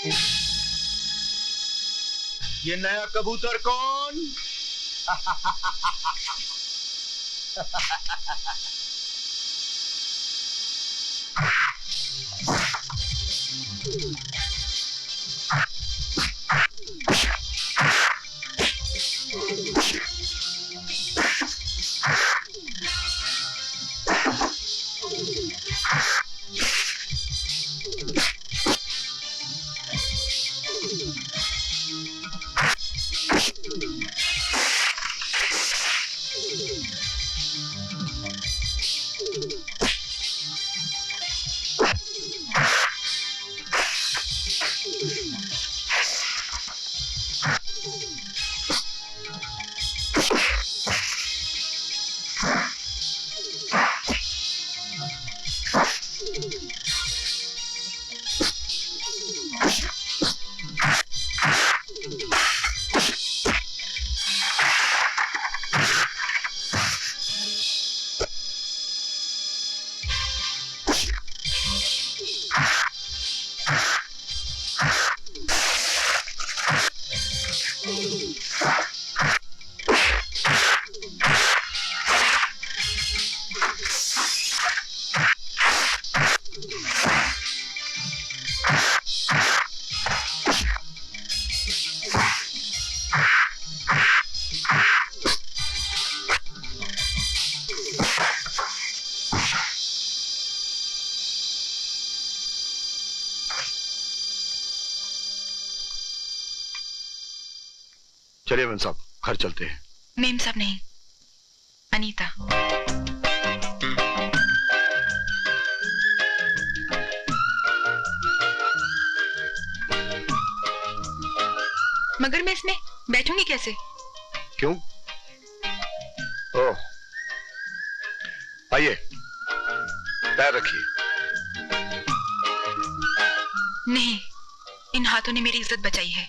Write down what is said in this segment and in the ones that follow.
ये नया कबूतर कौन? चलिए मेम साहब, घर चलते हैं। मेम साहब नहीं, अनीता। मगर मैं इसमें बैठूंगी कैसे? क्यों? ओह, आइए, पैर रखिए। नहीं, इन हाथों ने मेरी इज्जत बचाई है,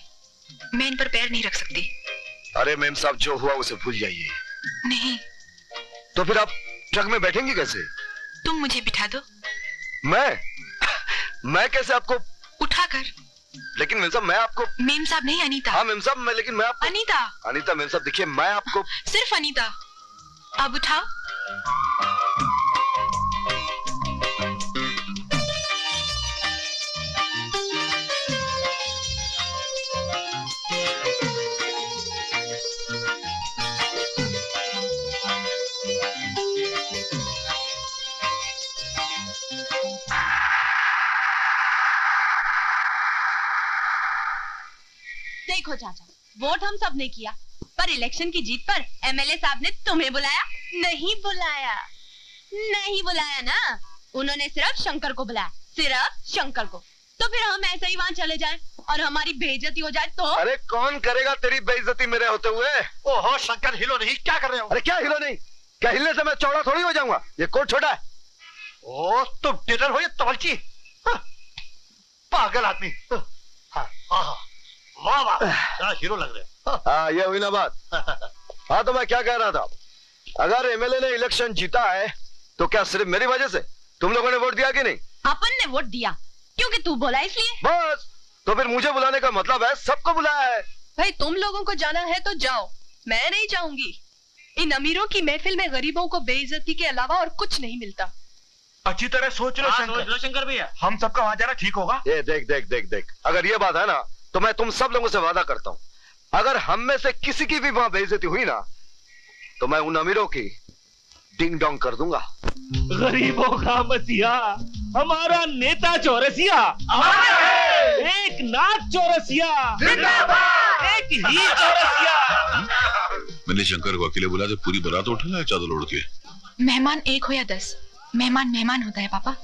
मैं इन पर पैर नहीं रख सकती। अरे मेम साहब, जो हुआ उसे भूल जाइए। नहीं। तो फिर आप ट्रक में बैठेंगी कैसे? तुम मुझे बिठा दो। मैं कैसे आपको उठाकर? लेकिन मेम साहब, मैं आपको। मेम साहब नहीं, अनीता। हाँ मेम साहब, लेकिन मैं आपको। अनीता। अनीता मेम साहब, देखिए मैं आपको। सिर्फ अनीता। अब उठाओ। देखो चाचा, वोट हम सब ने किया, पर इलेक्शन की जीत पर एमएलए साहब ने तुम्हें बुलाया? नहीं बुलाया, नहीं बुलाया ना। उन्होंने सिर्फ शंकर को बुलाया, सिर्फ शंकर को। तो फिर हम ऐसे ही वहाँ चले जाएं और हमारी बेइज्जती हो जाए तो? अरे कौन करेगा तेरी बेइज्जती मेरे होते हुए? ओहो शंकर, हिलो नहीं, क्या कर रहे हो? अरे क्या हिलो नहीं? क्या हिलने से मैं चौड़ा थोड़ी हो जाऊंगा? ये कोट छोटा है। ओ तुम टेलर हो या तवलची? पागल आदमी। वाह वाह, क्या हीरो लग रहे। हाँ, ये हुई ना बात। हाँ, तो मैं क्या कह रहा था, अगर एमएलए ने इलेक्शन जीता है तो क्या सिर्फ मेरी वजह से? तुम लोगों ने वोट दिया कि नहीं? अपन ने वोट दिया, क्योंकि तू बोला इसलिए। बस, तो फिर मुझे बुलाने का मतलब है सबको बुलाया है। भाई तुम लोगों को जाना है तो जाओ, मैं नहीं जाऊंगी। इन अमीरों की महफिल में गरीबों को बेइज्जती के अलावा और कुछ नहीं मिलता। अच्छी तरह सोच लो शंकर भैया, हम सबका वहाँ जाना ठीक होगा? ये देख देख देख देख, अगर ये बात है ना तो मैं तुम सब लोगों से वादा करता हूँ, अगर हम में से किसी की भी वहां बेइज्जती हुई ना तो मैं उन अमीरों की डिंग डोंग कर दूंगा। गरीबों का मसीहा, हमारा नेता चौरसिया, एक नाथ चौरसिया, एक ही चौरसिया। मैंने शंकर को अकेले बुला, तो पूरी बारात उठा चादर ओढ़ के। मेहमान एक हो या 10, मेहमान मेहमान होता है पापा।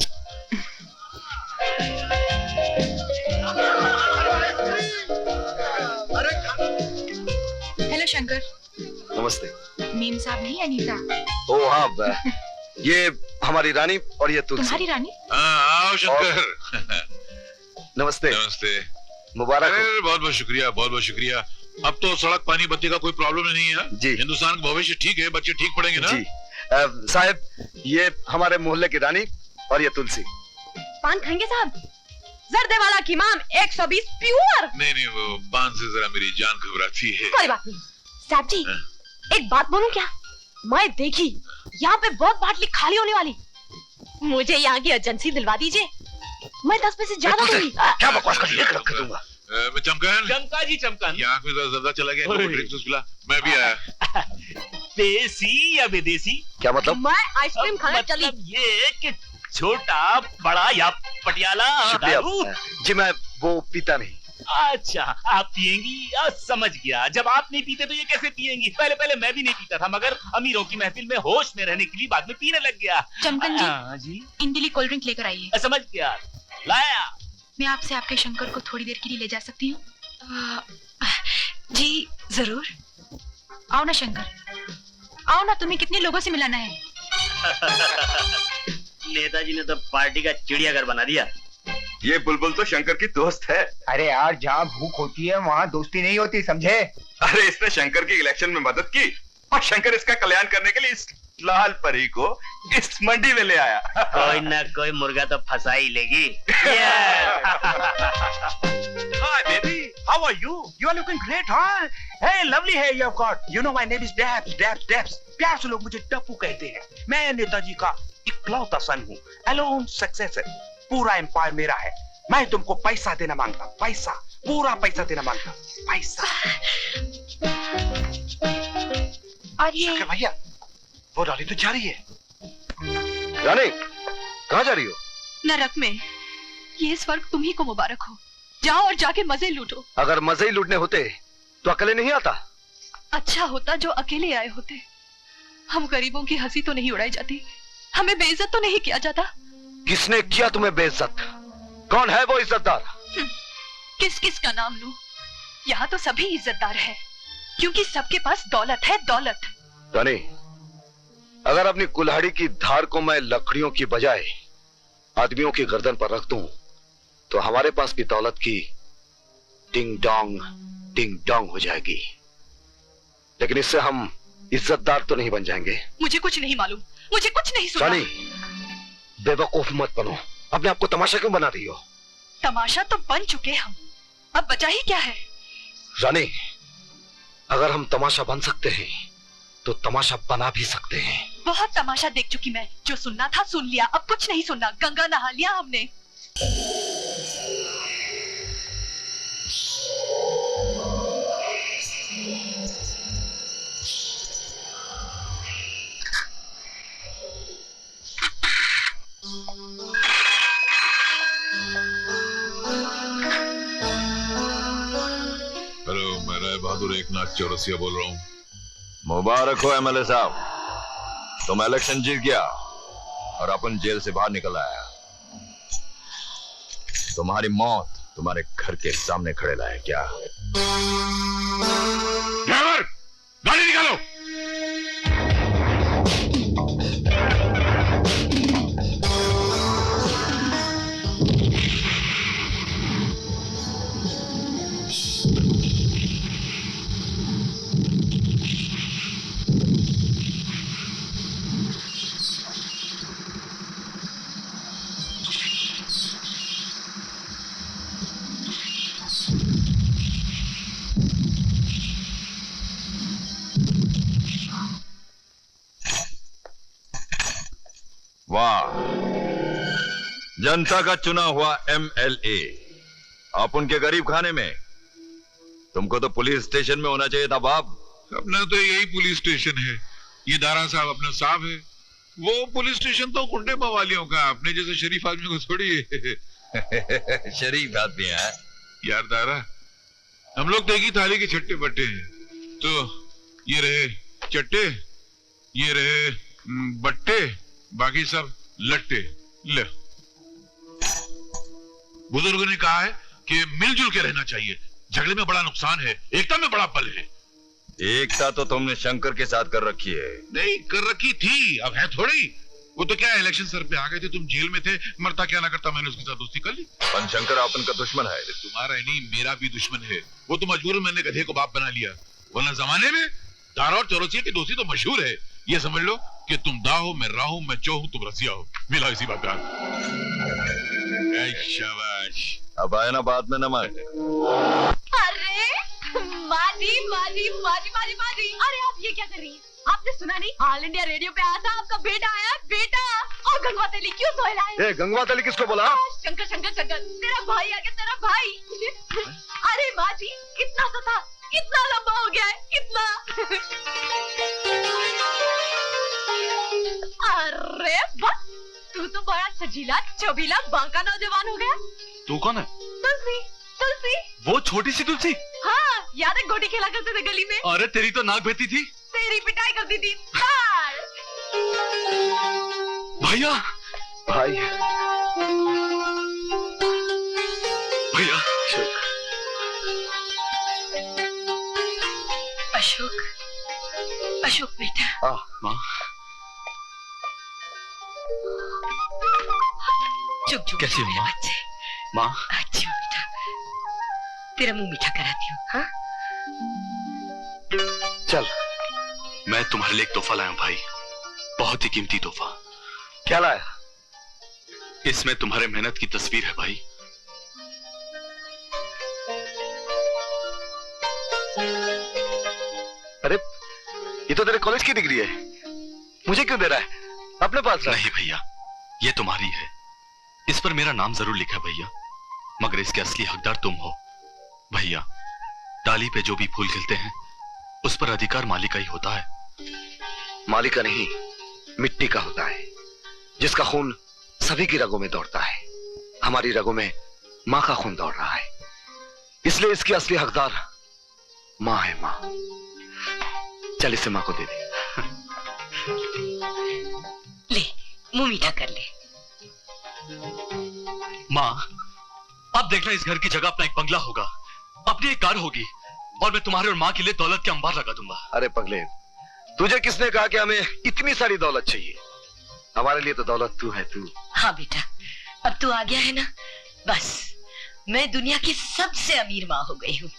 हेलो शंकर। नमस्ते। मेम साहब नहीं, अनीता। ओ हाँ, ये हमारी रानी और ये तुलसी। तुम्हारी रानी? आओ शंकर। नमस्ते। नमस्ते। मुबारक हो। बहुत बहुत शुक्रिया, बहुत बहुत शुक्रिया। अब तो सड़क पानी बत्ती का कोई प्रॉब्लम नहीं है जी। हिंदुस्तान का भविष्य ठीक है, बच्चे ठीक पढ़ेंगे ना जी। साहब, ये हमारे मोहल्ले की रानी और ये तुलसी। पान खाएंगे साहब? जर्दे वाला की माम 120 प्योर। नहीं नहीं, वो पान से जरा मेरी जान घबराती है। कोई बात नहीं। साहब जी, एक बात बोलूं क्या? मैं देखी यहाँ पे बहुत बाटली खाली होने वाली, मुझे यहाँ की एजेंसी दिलवा दीजिए, मैं 10 पैसे ज्यादा दूंगी। क्या बकवास कर रही है? रख दूंगा। मैं चमकन। चमका जी चमकन। ये आंख में जरा चला गया, ड्रिंक्स पिला। मैं भी आया। देसी या विदेशी? क्या मतलब? मैं आइसक्रीम खाना चली। मतलब ये कि छोटा बड़ा या पटियाला दारू? जी मैं वो पीता नहीं। अच्छा, आप पियेंगी? समझ गया। जब आप नहीं पीते तो ये कैसे पियेंगी? पहले पहले मैं भी नहीं पीता था, मगर अमीरों की महफिल में होश में रहने के लिए बाद में पीने लग गया। चमकन जी, जी इनके लिए कोल्ड ड्रिंक लेकर आइए। समझ गया, लाया। मैं आपसे आपके शंकर को थोड़ी देर के लिए ले जा सकती हूँ? जी जरूर। आओ ना शंकर, आओ ना, तुम्हें कितने लोगों से मिलाना है? नेताजी ने तो पार्टी का चिड़ियाघर बना दिया। ये बुलबुल तो शंकर की दोस्त है। अरे यार, जहाँ भूख होती है वहाँ दोस्ती नहीं होती, समझे? अरे इसने शंकर की इलेक्शन में मदद की और शंकर इसका कल्याण करने के लिए इस लाल परी को इस मंडी में ले आया। कोई ना कोई मुर्गा तो फंसा ही लेगी। Hi baby, how are you? You are looking great, huh? Hey, lovely hair you have got. You know my name is Dabs, Dabs, Dabs. प्यार से लोग मुझे टप्पू कहते हैं। मैं नेताजी का इकलौता सन हूँ, एलोन सक्सेसर। पूरा एम्पायर मेरा है। मैं तुमको पैसा देना मांगता, पैसा, पूरा पैसा देना मांगता, पैसा। और ये शंकर भैया, वो रानी तो जा रही है। रानी, कहाँ जा रही हो? नरक में। ये स्वर्ग तुम्ही को मुबारक हो। जाओ और जाके मजे लूटो। अगर मजे ही लूटने होते तो अकेले नहीं आता। अच्छा होता जो अकेले आए होते। हम गरीबों की हंसी तो नहीं उड़ाई जाती, हमें बेइज्जत तो नहीं किया जाता। किसने किया तुम्हें बेइज्जत? कौन है वो इज्जतदार? किस किस का नाम लूं? यहाँ तो सभी इज्जतदार हैं, क्योंकि सबके पास दौलत है, दौलत। रानी, अगर अपनी कुल्हाड़ी की धार को मैं लकड़ियों की बजाय आदमियों की गर्दन पर रख दूं, तो हमारे पास भी दौलत की टिंग डोंग हो जाएगी। लेकिन इससे हम इज्जतदार तो नहीं बन जाएंगे। मुझे कुछ नहीं मालूम, मुझे कुछ नहीं सुना। रानी, बेवकूफ मत बनो। अपने आप को तमाशा क्यों बना रही हो? तमाशा तो बन चुके हम, अब बचा ही क्या है? रानी, अगर हम तमाशा बन सकते हैं तो तमाशा बना भी सकते हैं। बहुत तमाशा देख चुकी मैं, जो सुनना था सुन लिया, अब कुछ नहीं सुनना। गंगा नहा लिया हमने। हेलो, मैं राय बहादुर एकनाथ चौरसिया बोल रहा हूँ। मुबारक हो एमएलए साहब, तुम इलेक्शन जीत गया और अपन जेल से बाहर निकल आया। तुम्हारी मौत तुम्हारे घर के सामने खड़े लाए क्या? ड्राइवर, गाड़ी निकालो। वाह, जनता का चुना हुआ एमएलए, आप उनके गरीब खाने में। तुमको तो पुलिस स्टेशन में होना चाहिए था बाप। अपना तो यही पुलिस स्टेशन है। ये दारा साहब अपना साहब है। वो पुलिस स्टेशन तो गुंडे मवालियों का, अपने जैसे शरीफ आदमी को थोड़ी है। शरीफ आदमी है यार दारा, हम लोग तो एक ही थाली के छट्टे बट्टे हैं। तो ये रहे चट्टे, ये रहे बट्टे, बाकी सब लट्टे। ले, बुजुर्गों ने कहा है कि मिलजुल के रहना चाहिए। झगड़े में बड़ा नुकसान है, एकता में बड़ा बल है। एकता तो तुमने शंकर के साथ कर रखी है। नहीं कर रखी थी, अब है थोड़ी। वो तो क्या इलेक्शन सर पे आ गए थे, तुम जेल में थे, मरता क्या ना करता मैंने उसके साथ दोस्ती कर ली। पर शंकर अपन का दुश्मन है। तुम्हारा नहीं, मेरा भी दुश्मन है। वो तो मजबूरन मैंने गधे को बाप बना लिया, वरना जमाने में दारा और चौरसिया की दोस्ती तो मशहूर है। ये समझ लो कि तुम दा हो, मैं रा हूं, मैं चौ हूं, तुम रसिया हो। मिला इसी बात का। शाबाश। अब आए ना बाद में नमक। अरे माजी माजी माजी माजी माजी, अरे आप ये क्या कर रही हैं? आपने सुना नहीं, ऑल इंडिया रेडियो पे आया था, आपका बेटा आया, बेटा। और गंगवा तेली क्यों सोहलाए? ए, गंगवा तेली किसको बोला? शंकर शंकर शंकर, तेरा भाई आ गया, तेरा भाई। अरे माँ जी, कितना सा था, कितना लंबा हो गया है, कितना। अरे बस, तू तो बड़ा सजीला चबीला बांका नौजवान हो गया। तू कौन है? तुलसी, तुलसी। वो छोटी सी तुलसी? हाँ, याद है गोटी खेला करते थे गली में? अरे तेरी तो नाक बहती थी। तेरी पिटाई करती थी। भैया, भाई, भैया। अशोक, अशोक बेटा। माँ, चुप चुप। कैसी हो माँ? बच्चे। माँ, अच्छा बेटा, तेरा मुंह मीठा कराती हूँ। हाँ, चल। मैं तुम्हारे लिए एक तोहफा लाया हूँ भाई, बहुत ही कीमती तोहफा। क्या लाया? इसमें तुम्हारे मेहनत की तस्वीर है भाई। अरे, ये तो तेरे कॉलेज की डिग्री है, मुझे क्यों दे रहा है? अपने पास रख। नहीं भैया, ये तुम्हारी है। इस पर मेरा नाम जरूर लिखा है भैया, मगर इसके असली हकदार तुम हो। भैया, डाली पे जो भी फूल खिलते हैं, उस पर अधिकार मालिक का ही होता है। मालिक का नहीं, मिट्टी का होता है, जिसका खून सभी की रगों में दौड़ता है। हमारी रगों में माँ का खून दौड़ रहा है, इसलिए इसकी असली हकदार माँ है। माँ, चल इसे माँ को दे दे। ले, मुंह मीठा कर ले। माँ, अब देखना, इस घर की जगह अपना एक बंगला होगा, अपनी एक कार होगी, और मैं तुम्हारे और माँ के लिए दौलत के अंबार लगा दूंगा। अरे पगले, तुझे किसने कहा कि हमें इतनी सारी दौलत चाहिए? हमारे लिए तो दौलत तू है, तू। हाँ बेटा, अब तू आ गया है ना, बस मैं दुनिया की सबसे अमीर माँ हो गई हूँ।